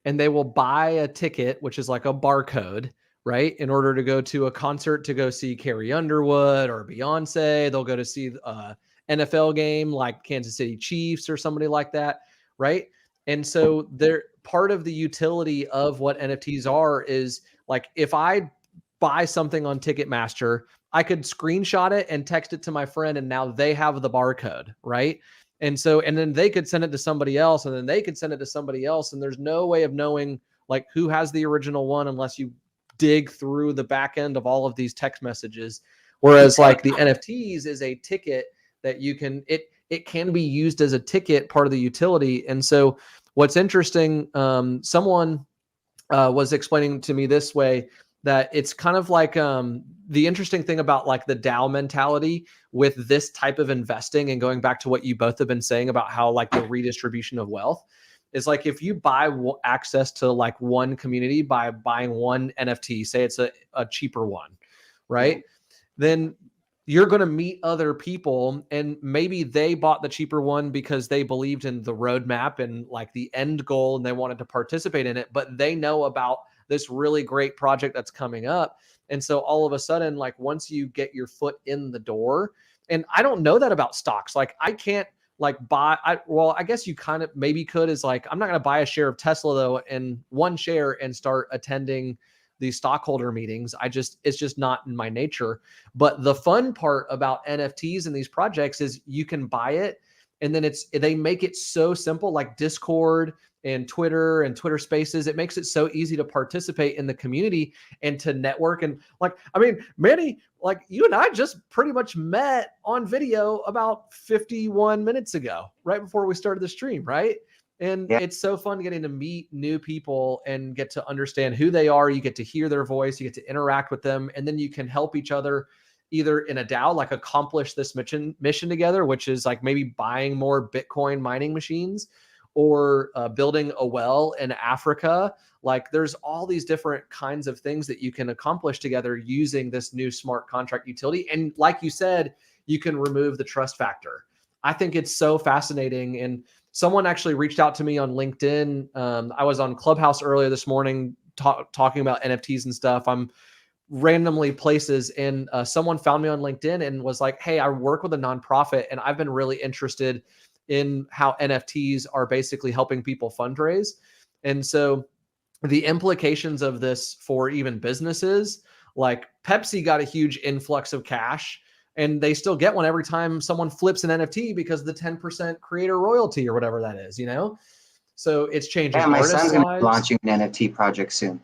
and they will buy a ticket, which is like a barcode, right? In order to go to a concert, to go see Carrie Underwood or Beyonce. They'll go to see a NFL game like Kansas City Chiefs or somebody like that, right? And so they're part of the utility of what NFTs are is like, if I buy something on Ticketmaster, I could screenshot it and text it to my friend, and now they have the barcode, right? And so, and then they could send it to somebody else, and then they could send it to somebody else. And there's no way of knowing like who has the original one unless you dig through the back end of all of these text messages. Whereas like the NFTs is a ticket that you can, it can be used as a ticket, part of the utility. And so what's interesting, someone was explaining to me this way, that it's kind of like the interesting thing about like the DAO mentality with this type of investing, and going back to what you both have been saying about how like the redistribution of wealth is, like if you buy access to like one community by buying one NFT, say it's a cheaper one, right? Then you're going to meet other people, and maybe they bought the cheaper one because they believed in the roadmap and like the end goal, and they wanted to participate in it, but they know about this really great project that's coming up. And so all of a sudden, like once you get your foot in the door, and I don't know that about stocks, like I can't like buy, I guess you kind of maybe could, is like, I'm not going to buy a share of Tesla though, and one share and start attending these stockholder meetings. It's just not in my nature. But the fun part about NFTs and these projects is you can buy it, and then they make it so simple, like Discord and Twitter Spaces. It makes it so easy to participate in the community and to network. And like, I mean, Manny, like you and I just pretty much met on video about 51 minutes ago, right before we started the stream, right? And it's so fun getting to meet new people and get to understand who they are. You get to hear their voice, you get to interact with them, and then you can help each other either in a DAO, like accomplish this mission together, which is like maybe buying more Bitcoin mining machines, or building a well in Africa. Like there's all these different kinds of things that you can accomplish together using this new smart contract utility. And like you said, you can remove the trust factor. I think it's so fascinating. And someone actually reached out to me on LinkedIn. I was on Clubhouse earlier this morning talking about NFTs and stuff. I'm randomly places, and someone found me on LinkedIn and was like, hey, I work with a nonprofit and I've been really interested in how NFTs are basically helping people fundraise. And so the implications of this for even businesses, like Pepsi got a huge influx of cash, and they still get one every time someone flips an NFT because of the 10% creator royalty or whatever that is, you know? So it's changing. Yeah, my son's going to be launching an NFT project soon.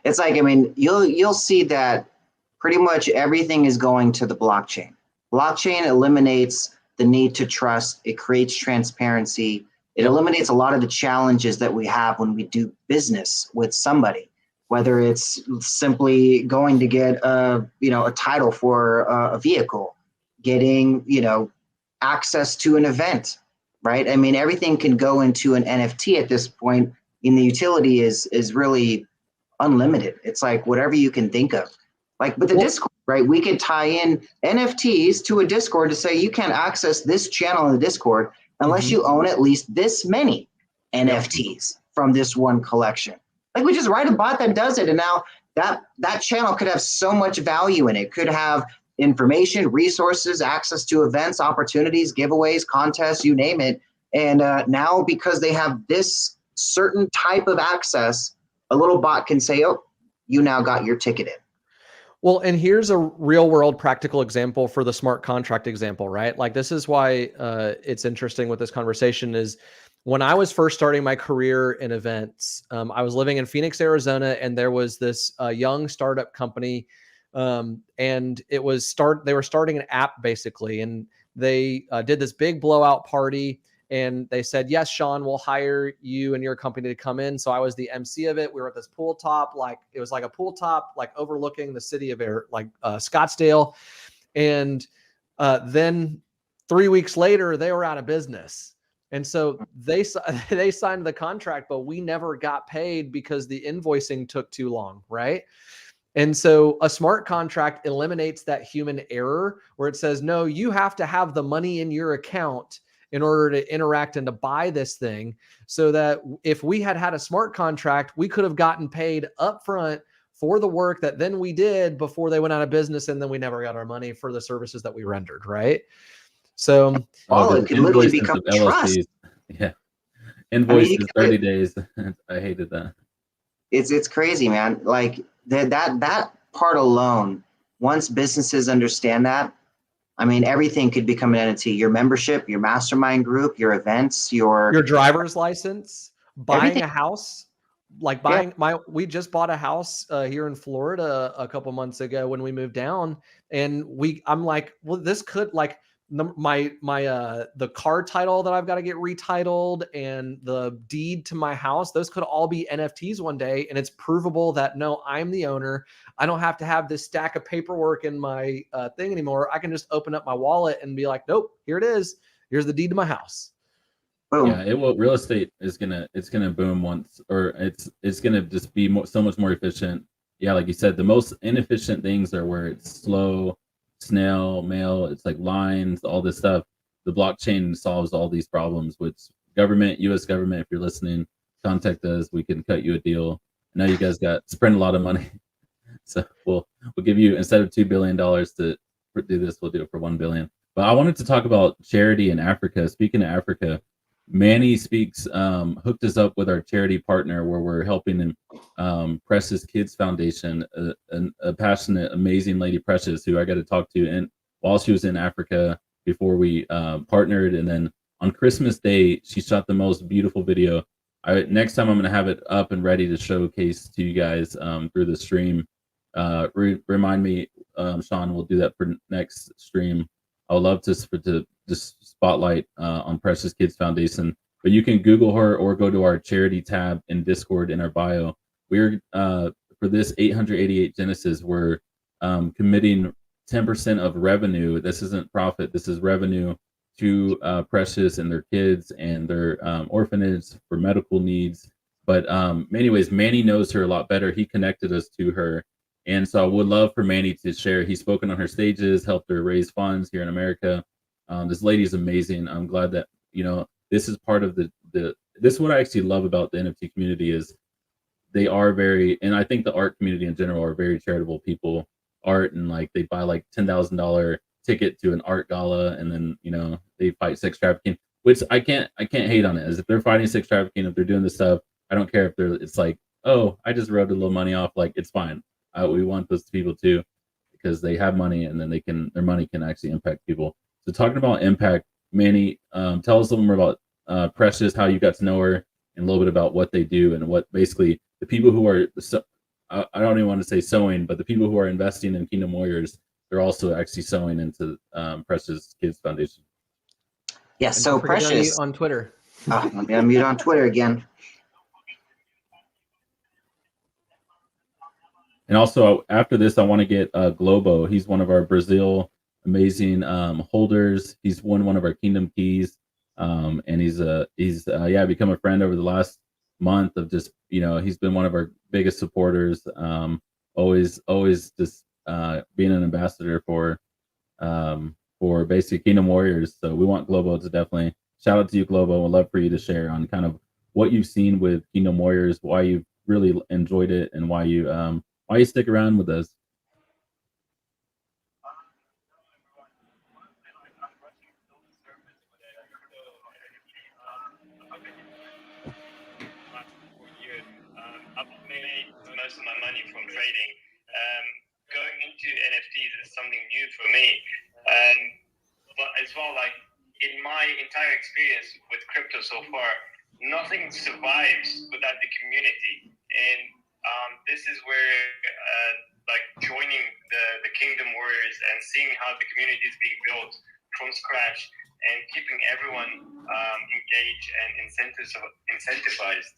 It's like, I mean, you'll see that pretty much everything is going to the blockchain. Blockchain eliminates the need to trust. It creates transparency. It eliminates a lot of the challenges that we have when we do business with somebody, whether it's simply going to get a title for a vehicle, getting, access to an event, right? I mean, everything can go into an NFT at this point, and the utility is really unlimited. It's like whatever you can think of. Like with the Discord, right? We could tie in NFTs to a Discord to say you can't access this channel in the Discord unless you own at least this many NFTs from this one collection. Like we just write a bot that does it, and now that channel could have so much value in it. Could have information, resources, access to events, opportunities, giveaways, contests, you name it. And now because they have this certain type of access, a little bot can say, oh, you now got your ticket in. Well, and here's a real world practical example for the smart contract example, right? Like this is why it's interesting with this conversation is when I was first starting my career in events, I was living in Phoenix, Arizona, and there was this young startup company, and they were starting an app basically, and they did this big blowout party. And they said, yes, Sean, we'll hire you and your company to come in. So I was the MC of it. We were at this pool top, like it was like a pool top, like overlooking the city of Scottsdale. And then 3 weeks later, they were out of business. And so they signed the contract, but we never got paid because the invoicing took too long, right? And so a smart contract eliminates that human error where it says, no, you have to have the money in your account in order to interact and to buy this thing, so that if we had a smart contract, we could have gotten paid upfront for the work that then we did before they went out of business, and then we never got our money for the services that we rendered, right? So it could literally become trust. Yeah, invoices 30 days. I hated that. It's crazy, man. Like that part alone. Once businesses understand that, I mean, everything could become an entity. Your membership, your mastermind group, your events, your driver's license, buying a house, like we just bought a house here in Florida a couple months ago when we moved down, and I'm like, well, this could like the car title that I've got to get retitled and the deed to my house, those could all be NFTs one day. And it's provable that no, I'm the owner. I don't have to have this stack of paperwork in my thing anymore. I can just open up my wallet and be like, nope, here it is. Here's the deed to my house. Boom. Yeah, real estate is gonna boom once, or it's gonna just be so much more efficient. Yeah, like you said, the most inefficient things are where it's slow, snail mail, it's like lines, all this stuff. The blockchain solves all these problems, which US government, if you're listening, contact us. We can cut you a deal. I know you guys spend a lot of money. So we'll give you, instead of $2 billion to do this, we'll do it for $1 billion. But I wanted to talk about charity in Africa. Speaking of Africa, Manny Speaks hooked us up with our charity partner where we're helping him, Precious Kids Foundation, a passionate, amazing lady, Precious, who I got to talk to and while she was in Africa before we partnered. And then on Christmas Day, she shot the most beautiful video. Next time I'm going to have it up and ready to showcase to you guys through the stream. Remind me, Sean, we'll do that for next stream. I would love to just spotlight on Precious Kids Foundation. But you can Google her or go to our charity tab in Discord in our bio. We're for this 888 Genesis, we're committing 10% of revenue. This isn't profit. This is revenue to Precious and their kids and their orphanage for medical needs. But anyways, Manny knows her a lot better. He connected us to her. And so I would love for Manny to share. He's spoken on her stages, helped her raise funds here in America. This lady is amazing. I'm glad that, this is part of this is what I actually love about the NFT community is they are very, and I think the art community in general are very charitable people. Art and like they buy like $10,000 ticket to an art gala and then, they fight sex trafficking, which I can't hate on it. As if they're fighting sex trafficking, if they're doing this stuff, I don't care if it's like, oh, I just rubbed a little money off. Like it's fine. We want those people too, because they have money and then their money can actually impact people. So talking about impact, Manny, tell us a little more about Precious, how you got to know her, and a little bit about what they do and what basically the people who are, I don't even want to say sewing, but the people who are investing in Kingdom Warriors, they're also actually sewing into Precious Kids Foundation. Yeah, so Precious on Twitter. Let me unmute on Twitter again. And also after this, I want to get Globo. He's one of our Brazil amazing holders. He's won one of our Kingdom Keys, and he's become a friend over the last month of just he's been one of our biggest supporters. Always just being an ambassador for basically Kingdom Warriors. So we want Globo to definitely shout out to you, Globo. I'd love for you to share on kind of what you've seen with Kingdom Warriors, why you've really enjoyed it, and why you stick around with us. I've made most of my money from trading. Going into NFTs is something new for me. But as well, like in my entire experience with crypto so far, nothing survives without the community. And this is where like joining the Kingdom Warriors and seeing how the community is being built from scratch and keeping everyone engaged and incentivized.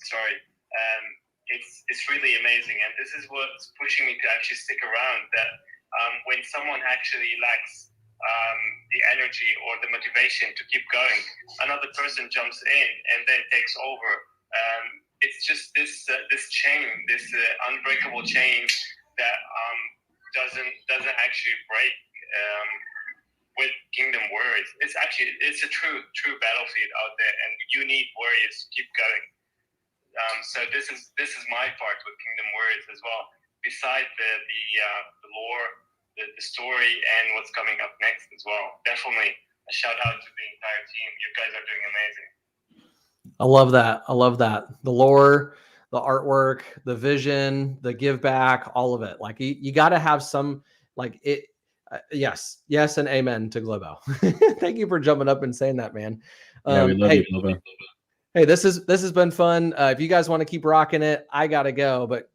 It's really amazing, and this is what's pushing me to actually stick around. That when someone actually lacks the energy or the motivation to keep going, another person jumps in and then takes over. It's just this chain, this unbreakable chain that doesn't actually break with Kingdom Warriors. It's a true battlefield out there, and you need warriors to keep going. So this is my part with Kingdom Warriors as well. Besides the lore, the story, and what's coming up next as well. Definitely a shout out to the entire team. You guys are doing amazing. I love that. The lore, the artwork, the vision, the give back, all of it. Like you got to have some like it. Yes, and amen to Globo. Thank you for jumping up and saying that, man. Yeah, we love you, Globo. Hey, this has been fun. If you guys want to keep rocking it, I gotta go, but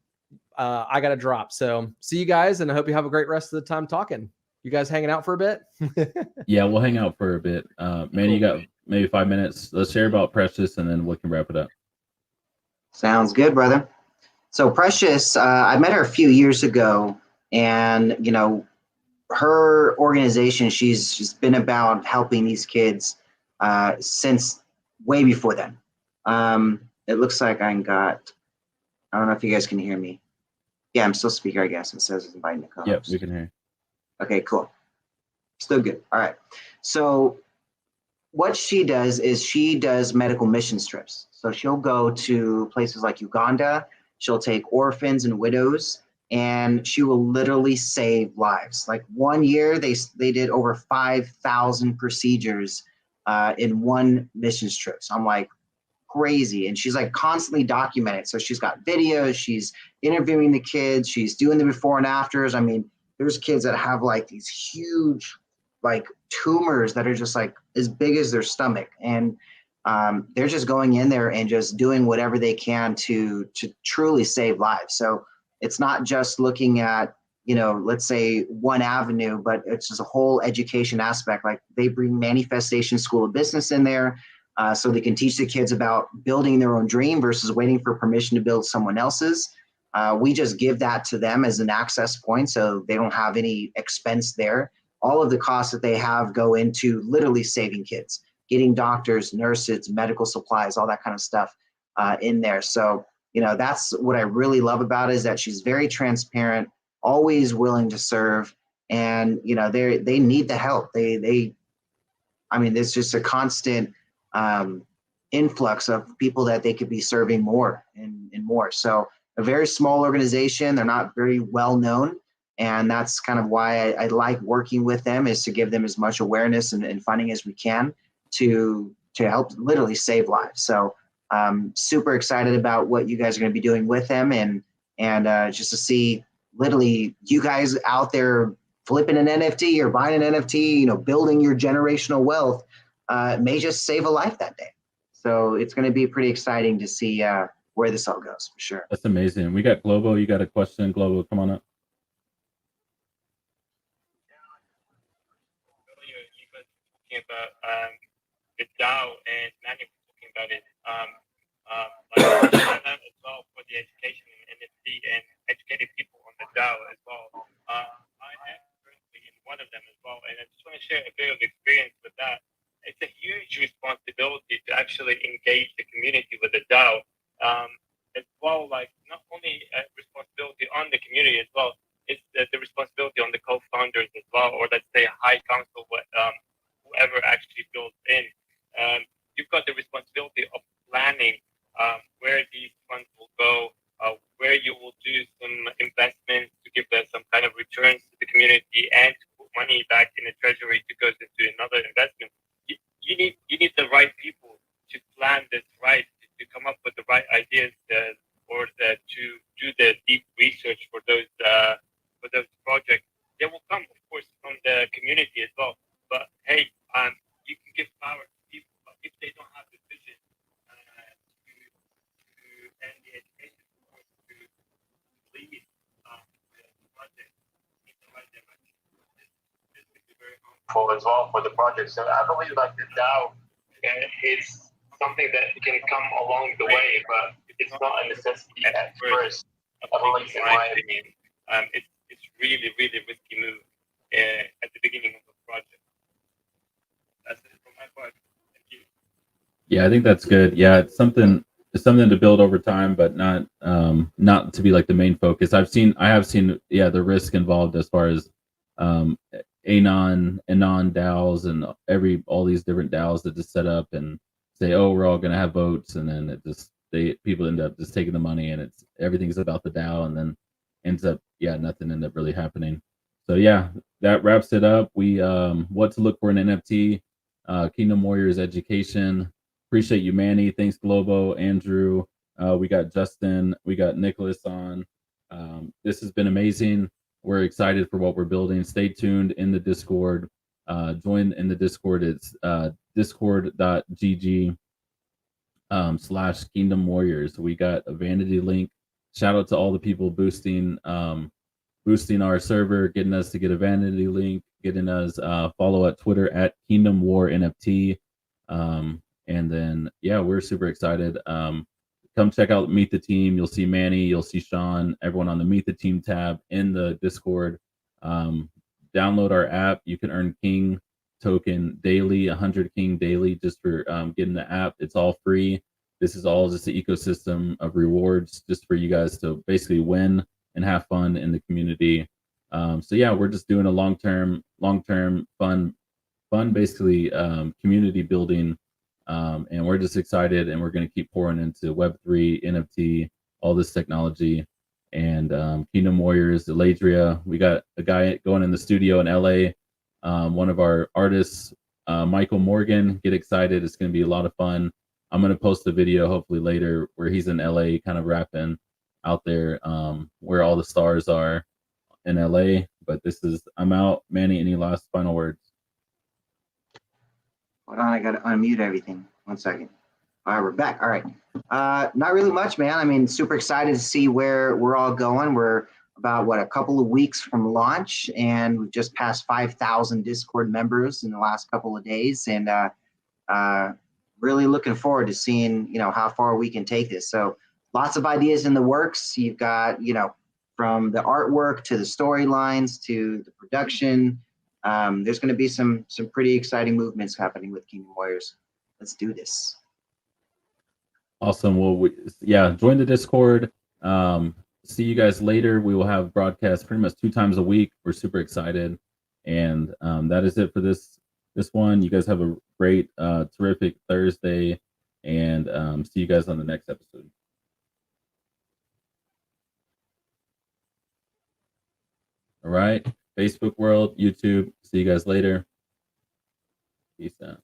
I gotta drop. So see you guys, and I hope you have a great rest of the time talking. You guys hanging out for a bit? Yeah, we'll hang out for a bit. Man, cool. You got maybe 5 minutes. Let's share about Precious, and then we can wrap it up. Sounds good, brother. So Precious, I met her a few years ago, and her organization, she's been about helping these kids since way before then. It looks like I don't know if you guys can hear me. Yeah, I'm still speaker, I guess. It says it's inviting to come. Yep, we can hear you. Okay, cool. Still good. All right. So what she does is she does medical mission trips. So she'll go to places like Uganda. She'll take orphans and widows and she will literally save lives. Like 1 year, they did over 5,000 procedures in one missions trip. So I'm like, crazy. And she's like constantly documented. So she's got videos, she's interviewing the kids, she's doing the before and afters. I mean, there's kids that have like these huge like tumors that are just like as big as their stomach. And they're just going in there and just doing whatever they can to truly save lives. So it's not just looking at, you know, let's say one avenue, but it's just a whole education aspect. Like they bring Manifestation School of Business in there, so they can teach the kids about building their own dream versus waiting for permission to build someone else's. We just give that to them as an access point, so they don't have any expense there. All of the costs that they have go into literally saving kids, getting doctors, nurses, medical supplies, all that kind of stuff in there. So, you know, that's what I really love about it, is that she's very transparent, always willing to serve, and you know, they need the help. I mean, there's just a constant influx of people that they could be serving more and more. So a very small organization, they're not very well known. And that's kind of why I like working with them, is to give them as much awareness and funding as we can to help literally save lives. So super excited about what you guys are going to be doing with them, and just to see literally you guys out there flipping an NFT or buying an NFT, you know, building your generational wealth may just save a life that day. So it's going to be pretty exciting to see where this all goes, for sure. That's amazing. We got Globo. You got a question, Globo? Come on up. Earlier, you guys were talking about the DAO, and Manny was talking about it. Like as well for the education in NFT and educating people on the DAO as well. I am currently in one of them as well, and I just want to share a bit of experience with that. It's a huge responsibility to actually engage the community with the DAO. As well, like not only a responsibility on the community as well, it's the responsibility on the co-founders as well, or let's say high council, whoever actually builds in. You've got the responsibility of planning where these funds will go, where you will do some investments to give them some kind of returns to the community, and to put money back in the treasury to go into another investment. You need the right people to plan this right, to come up with the right ideas, to do the deep research for those projects. They will come, of course, from the community as well. But hey, you can give power to people, but if they don't have the vision to and the education to lead the project in the right direction, this could be very harmful as well for the project. So I believe like the DAO is something that can come along the way, but it's not a necessity at first. I believe, in my opinion, it's really risky move at the beginning of the project. That's it from my part. Thank you. Yeah, I think that's good. Yeah, it's something to build over time, but not to be like the main focus. I have seen the risk involved as far as anon DAOs and all these different DAOs that just set up and say, oh, we're all gonna have votes, and then people end up just taking the money, and everything's about the DAO, and then ends up nothing end up really happening. So yeah, that wraps it up. We what to look for in NFT, Kingdom Warriors education. Appreciate you, Manny. Thanks, Globo, Andrew. We got Justin, we got Nicholas on. This has been amazing. We're excited for what we're building. Stay tuned in the Discord. Join in the Discord. It's discord.gg /Kingdom Warriors. We got a vanity link. Shout out to all the people boosting our server, getting us to get a vanity link, getting us follow at Twitter at Kingdom War NFT. And then we're super excited. Come check out Meet the Team. You'll see Manny, you'll see Sean, everyone on the Meet the Team tab in the Discord. Download our app. You can earn King token daily, 100 King daily, just for getting the app. It's all free. This is all just an ecosystem of rewards just for you guys to basically win and have fun in the community. We're just doing a long-term fun basically community building. And we're just excited, and we're going to keep pouring into Web3, NFT, all this technology. and Kingdom Warriors, Eladria. We got a guy going in the studio in LA. One of our artists, Michael Morgan. Get excited! It's going to be a lot of fun. I'm going to post a video hopefully later where he's in LA, kind of rapping out there, where all the stars are in LA. But I'm out. Manny, any last final words? Hold on, I got to unmute everything. 1 second. All right, we're back. All right. Not really much, man. I mean, super excited to see where we're all going. We're about, a couple of weeks from launch, and we've just passed 5,000 Discord members in the last couple of days. And really looking forward to seeing, how far we can take this. So lots of ideas in the works. You've got, from the artwork to the storylines to the production. There's going to be some pretty exciting movements happening with Kingdom Warriors. Let's do this. Awesome. Well, join the Discord. See you guys later. We will have broadcasts pretty much 2 times a week. We're super excited, and that is it for this one. You guys have a great, terrific Thursday, and see you guys on the next episode. All right, Facebook world, YouTube. See you guys later. Peace out.